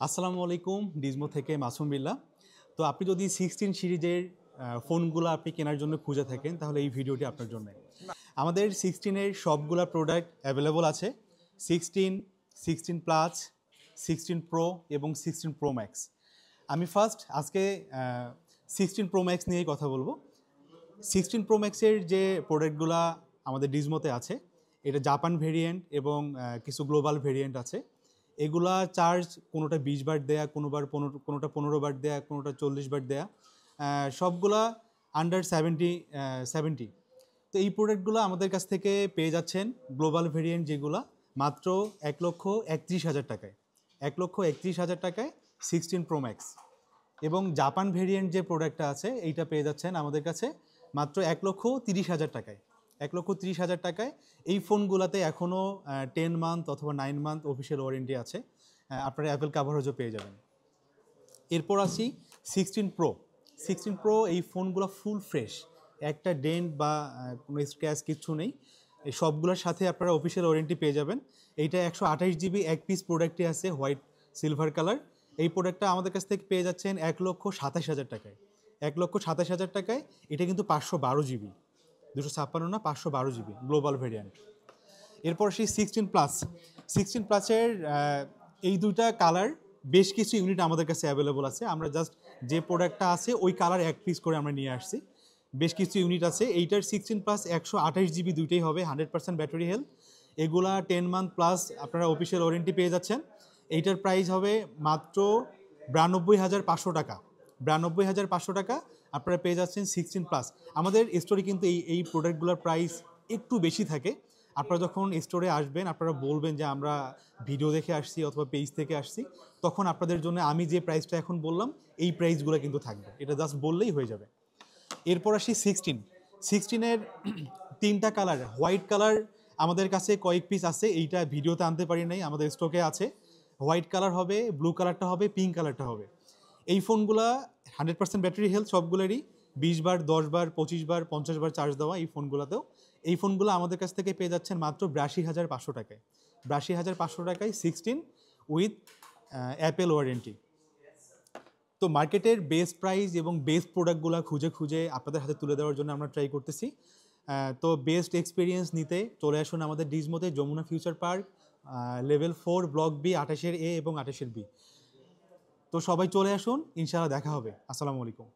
আসসালামু আলাইকুম, ডিজমো থেকে মাসুম বিল্লাহ। তো আপনি যদি 16 সিরিজের ফোনগুলো আপনি কেনার জন্য খুঁজে থাকেন তাহলে এই ভিডিওটি আপনার জন্য। আমাদের 16-এর সবগুলা প্রোডাক্ট অ্যাভেলেবল আছে। 16, 16 প্লাস, 16 প্রো এবং 16 প্রো ম্যাক্স। আমি ফার্স্ট আজকে 16 প্রো ম্যাক্স নিয়েই কথা বলবো। 16 প্রো ম্যাক্সের যে প্রোডাক্টগুলো আমাদের ডিজমোতে আছে, এটা জাপান ভেরিয়েন্ট এবং কিছু গ্লোবাল ভেরিয়েন্ট আছে। এগুলা চার্জ কোনোটা 20 বার দেয়া, কোনোটা 15 বার দেয়া, কোনোটা 40 বার দেয়া, সবগুলা আন্ডার 70। তো এই প্রোডাক্টগুলো আমাদের কাছ থেকে পেয়ে যাচ্ছেন গ্লোবাল ভেরিয়েন্ট যেগুলো মাত্র 1,31,000 টাকায়। 1,31,000 টাকায় 16 প্রো ম্যাক্স। এবং জাপান ভেরিয়েন্ট যে প্রোডাক্টটা আছে এইটা পেয়ে যাচ্ছেন আমাদের কাছে মাত্র 1,30,000 টাকায়। 1,30,000 টাকায় এই ফোনগুলোতে এখনও 10 মান্থ অথবা 9 মান্থ অফিসিয়াল ওয়ারেন্টি আছে। আপনারা অ্যাপেল কাভারেজও পেয়ে যাবেন। এরপর আসি 16 প্রো। 16 প্রো এই ফোনগুলো ফুল ফ্রেশ, একটা ডেন্ট বা কোনো স্ক্র্যাচ কিচ্ছু নেই। এই সবগুলোর সাথে আপনারা অফিসিয়াল ওয়ারেন্টি পেয়ে যাবেন। এইটা 128 জিবি এক পিস প্রোডাক্টে আছে, হোয়াইট সিলভার কালার। এই প্রোডাক্টটা আমাদের কাছ থেকে পেয়ে যাচ্ছেন 1,27,000 টাকায়। 1,27,000 টাকায়। এটা কিন্তু 512 জিবি, 256 না, 512 জিবি গ্লোবাল ভেরিয়েন্ট। এরপর সেই 16 প্লাস। 16 প্লাসের এই দুইটা কালার বেশ কিছু ইউনিট আমাদের কাছে অ্যাভেলেবল আছে। আমরা জাস্ট যে প্রোডাক্টটা আছে ওই কালার এক পিস করে আমরা নিয়ে আসছি। বেশ কিছু ইউনিট আছে। এইটার 16 প্লাস 128 জিবি দুইটাই হবে, 100% ব্যাটারি হেলথ। এগুলা 10 মান্থ প্লাস আপনারা অফিসিয়াল ওয়ারেন্টি পেয়ে যাচ্ছেন। এইটার প্রাইস হবে মাত্র 92,500 টাকা। 92,500 টাকা আপনারা পেয়ে যাচ্ছেন 16 প্লাস। আমাদের স্টোরে কিন্তু এই প্রোডাক্টগুলোর প্রাইস একটু বেশি থাকে। আপনারা যখন স্টোরে আসবেন আপনারা বলবেন যে আমরা ভিডিও দেখে আসছি অথবা পেজ থেকে আসছি, তখন আপনাদের জন্য আমি যে প্রাইসটা এখন বললাম এই প্রাইসগুলো কিন্তু থাকবে। এটা জাস্ট বললেই হয়ে যাবে। এরপর আসি 16-এর তিনটা কালার। হোয়াইট কালার আমাদের কাছে কয়েক পিস আছে, এইটা ভিডিওতে আনতে পারি নাই, আমাদের স্টকে আছে। হোয়াইট কালার হবে, ব্লু কালারটা হবে, পিঙ্ক কালারটা হবে। এই ফোনগুলা 100% ব্যাটারি হেলথ সবগুলোরই, 20 বার, 10 বার, 25 বার, 50 বার চার্জ দেওয়া এই ফোনগুলোতেও। এই ফোনগুলো আমাদের কাছ থেকে পেয়ে যাচ্ছেন মাত্র 82,500 টাকায়। 82,500 টাকায় 16 উইথ অ্যাপেল ওয়ারেন্টি। তো মার্কেটের বেস্ট প্রাইস এবং বেস্ট প্রোডাক্টগুলো খুঁজে খুঁজে আপনাদের হাতে তুলে দেওয়ার জন্য আমরা ট্রাই করতেছি। তো বেস্ট এক্সপিরিয়েন্স নিতে চলে আসুন আমাদের ডিজমোতে, Jamuna future park, level 4 block B, 28-এর এ এবং 28-এর বি। তো সবাই চলে আসুন, ইনশাআল্লাহ দেখা হবে। আসসালামু আলাইকুম।